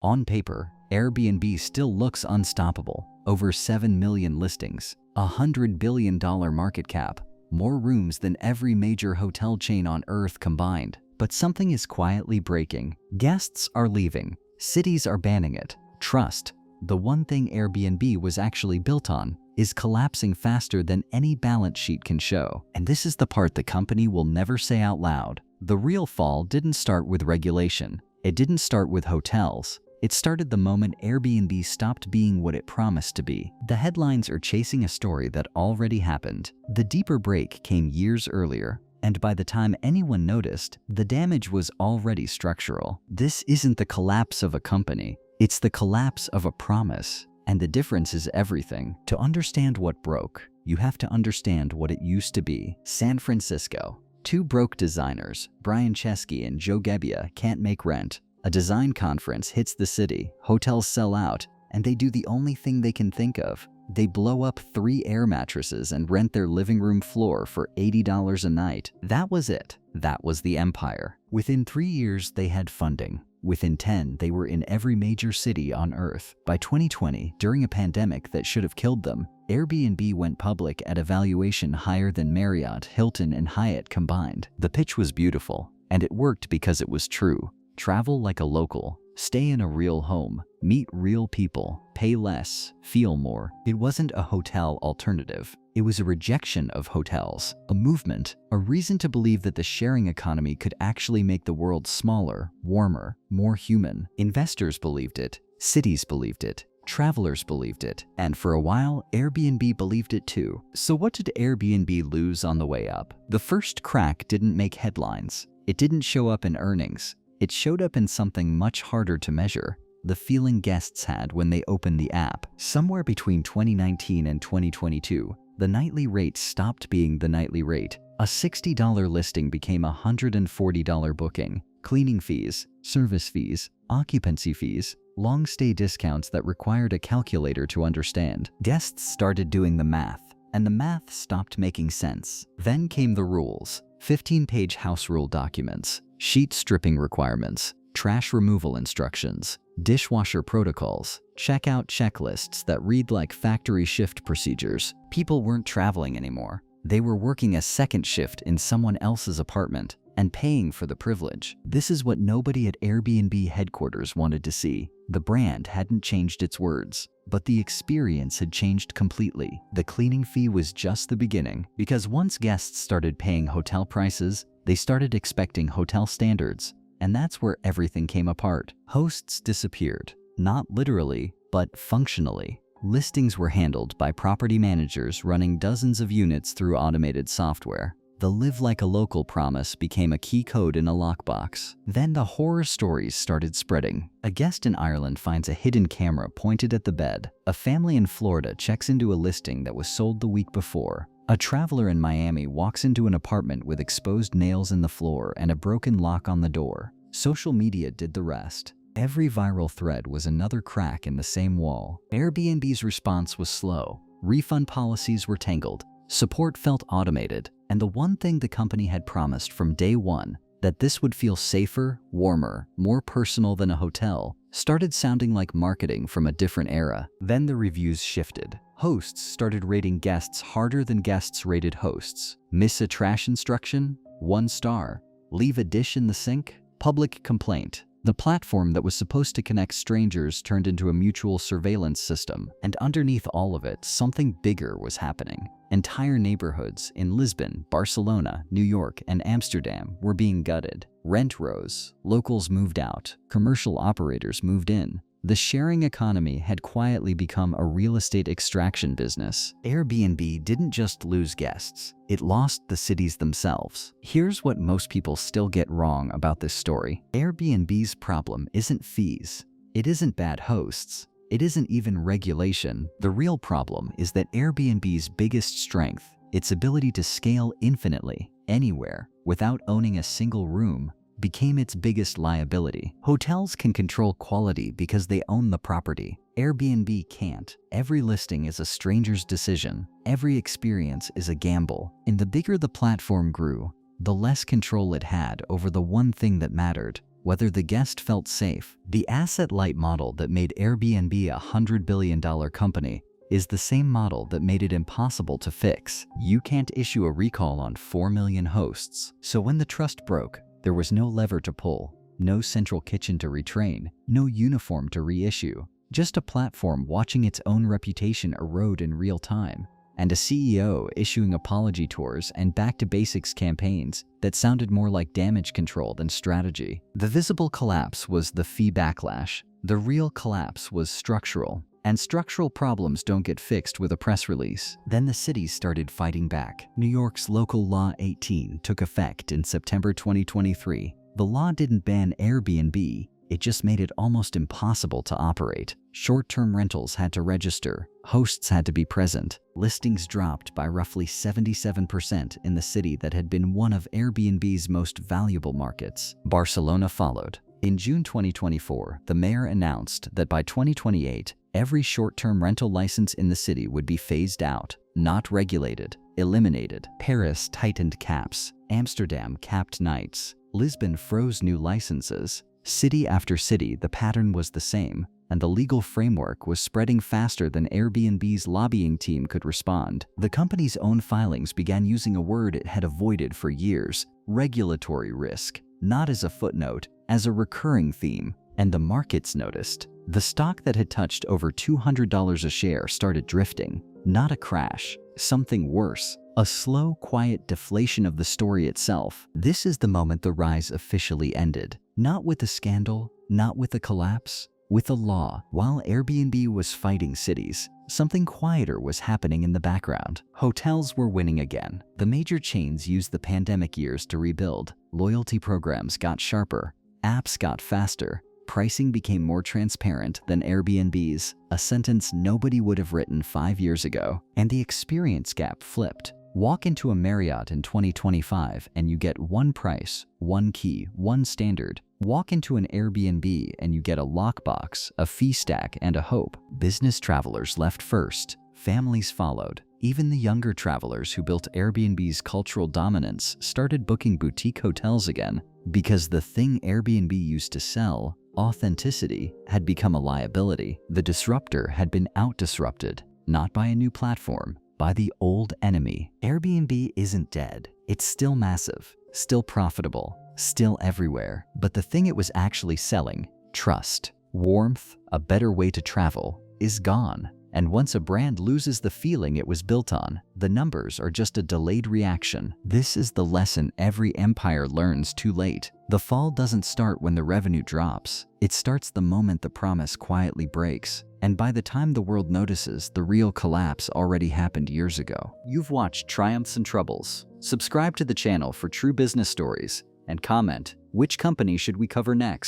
On paper, Airbnb still looks unstoppable. Over 7 million listings, $100 billion market cap, more rooms than every major hotel chain on Earth combined. But something is quietly breaking. Guests are leaving. Cities are banning it. Trust, the one thing Airbnb was actually built on, is collapsing faster than any balance sheet can show. And this is the part the company will never say out loud. The real fall didn't start with regulation. It didn't start with hotels. It started the moment Airbnb stopped being what it promised to be. The headlines are chasing a story that already happened. The deeper break came years earlier, and by the time anyone noticed, the damage was already structural. This isn't the collapse of a company. It's the collapse of a promise. And the difference is everything. To understand what broke, you have to understand what it used to be. San Francisco. Two broke designers, Brian Chesky and Joe Gebbia, can't make rent. A design conference hits the city, hotels sell out, and they do the only thing they can think of. They blow up 3 air mattresses and rent their living room floor for $80 a night. That was it. That was the empire. Within 3 years, they had funding. Within 10, they were in every major city on Earth. By 2020, during a pandemic that should have killed them, Airbnb went public at a valuation higher than Marriott, Hilton, and Hyatt combined. The pitch was beautiful, and it worked because it was true. Travel like a local, stay in a real home, meet real people, pay less, feel more. It wasn't a hotel alternative. It was a rejection of hotels, a movement, a reason to believe that the sharing economy could actually make the world smaller, warmer, more human. Investors believed it, cities believed it, travelers believed it, and for a while, Airbnb believed it too. So what did Airbnb lose on the way up? The first crack didn't make headlines. It didn't show up in earnings. It showed up in something much harder to measure. The feeling guests had when they opened the app. Somewhere between 2019 and 2022, the nightly rate stopped being the nightly rate. A $60 listing became a $140 booking. Cleaning fees, service fees, occupancy fees, long stay discounts that required a calculator to understand. Guests started doing the math, and the math stopped making sense. Then came the rules. 15-page house rule documents, sheet stripping requirements, trash removal instructions, dishwasher protocols, checkout checklists that read like factory shift procedures. People weren't traveling anymore. They were working a second shift in someone else's apartment and paying for the privilege. This is what nobody at Airbnb headquarters wanted to see. The brand hadn't changed its words, but the experience had changed completely. The cleaning fee was just the beginning, because once guests started paying hotel prices, they started expecting hotel standards, and that's where everything came apart. Hosts disappeared, not literally, but functionally. Listings were handled by property managers running dozens of units through automated software. The live like a local promise became a key code in a lockbox. Then the horror stories started spreading. A guest in Ireland finds a hidden camera pointed at the bed. A family in Florida checks into a listing that was sold the week before. A traveler in Miami walks into an apartment with exposed nails in the floor and a broken lock on the door. Social media did the rest. Every viral thread was another crack in the same wall. Airbnb's response was slow. Refund policies were tangled. Support felt automated. And the one thing the company had promised from day one, that this would feel safer, warmer, more personal than a hotel, started sounding like marketing from a different era. Then the reviews shifted. Hosts started rating guests harder than guests rated hosts. Miss a trash instruction? 1 star. Leave a dish in the sink? Public complaint. The platform that was supposed to connect strangers turned into a mutual surveillance system, and underneath all of it, something bigger was happening. Entire neighborhoods in Lisbon, Barcelona, New York, and Amsterdam were being gutted. Rent rose, locals moved out, commercial operators moved in. The sharing economy had quietly become a real estate extraction business. Airbnb didn't just lose guests, it lost the cities themselves. Here's what most people still get wrong about this story. Airbnb's problem isn't fees. It isn't bad hosts. It isn't even regulation. The real problem is that Airbnb's biggest strength, its ability to scale infinitely, anywhere, without owning a single room, became its biggest liability. Hotels can control quality because they own the property. Airbnb can't. Every listing is a stranger's decision. Every experience is a gamble. And the bigger the platform grew, the less control it had over the one thing that mattered: whether the guest felt safe. The asset-light model that made Airbnb a $100 billion company is the same model that made it impossible to fix. You can't issue a recall on 4 million hosts. So when the trust broke, there was no lever to pull, no central kitchen to retrain, no uniform to reissue, just a platform watching its own reputation erode in real time, and a CEO issuing apology tours and back-to-basics campaigns that sounded more like damage control than strategy. The visible collapse was the fee backlash. The real collapse was structural. And structural problems don't get fixed with a press release. Then the cities started fighting back. New York's Local Law 18 took effect in September 2023. The law didn't ban Airbnb, it just made it almost impossible to operate. Short-term rentals had to register, hosts had to be present. Listings dropped by roughly 77% in the city that had been one of Airbnb's most valuable markets. Barcelona followed. In June 2024, the mayor announced that by 2028, every short-term rental license in the city would be phased out, not regulated, eliminated. Paris tightened caps. Amsterdam capped nights. Lisbon froze new licenses. City after city, the pattern was the same, and the legal framework was spreading faster than Airbnb's lobbying team could respond. The company's own filings began using a word it had avoided for years: regulatory risk, not as a footnote, as a recurring theme. And the markets noticed. The stock that had touched over $200 a share started drifting. Not a crash, something worse. A slow, quiet deflation of the story itself. This is the moment the rise officially ended. Not with a scandal, not with a collapse, with a law. While Airbnb was fighting cities, something quieter was happening in the background. Hotels were winning again. The major chains used the pandemic years to rebuild. Loyalty programs got sharper. Apps got faster. Pricing became more transparent than Airbnb's, a sentence nobody would have written 5 years ago. And the experience gap flipped. Walk into a Marriott in 2025 and you get one price, one key, one standard. Walk into an Airbnb and you get a lockbox, a fee stack, and a hope. Business travelers left first. Families followed. Even the younger travelers who built Airbnb's cultural dominance started booking boutique hotels again, because the thing Airbnb used to sell, authenticity, had become a liability. The disruptor had been out-disrupted, not by a new platform, by the old enemy. Airbnb isn't dead. It's still massive, still profitable, still everywhere. But the thing it was actually selling, trust, warmth, a better way to travel, is gone. And once a brand loses the feeling it was built on, the numbers are just a delayed reaction. This is the lesson every empire learns too late. The fall doesn't start when the revenue drops. It starts the moment the promise quietly breaks. And by the time the world notices, the real collapse already happened years ago. You've watched Triumphs and Troubles. Subscribe to the channel for true business stories and comment, which company should we cover next?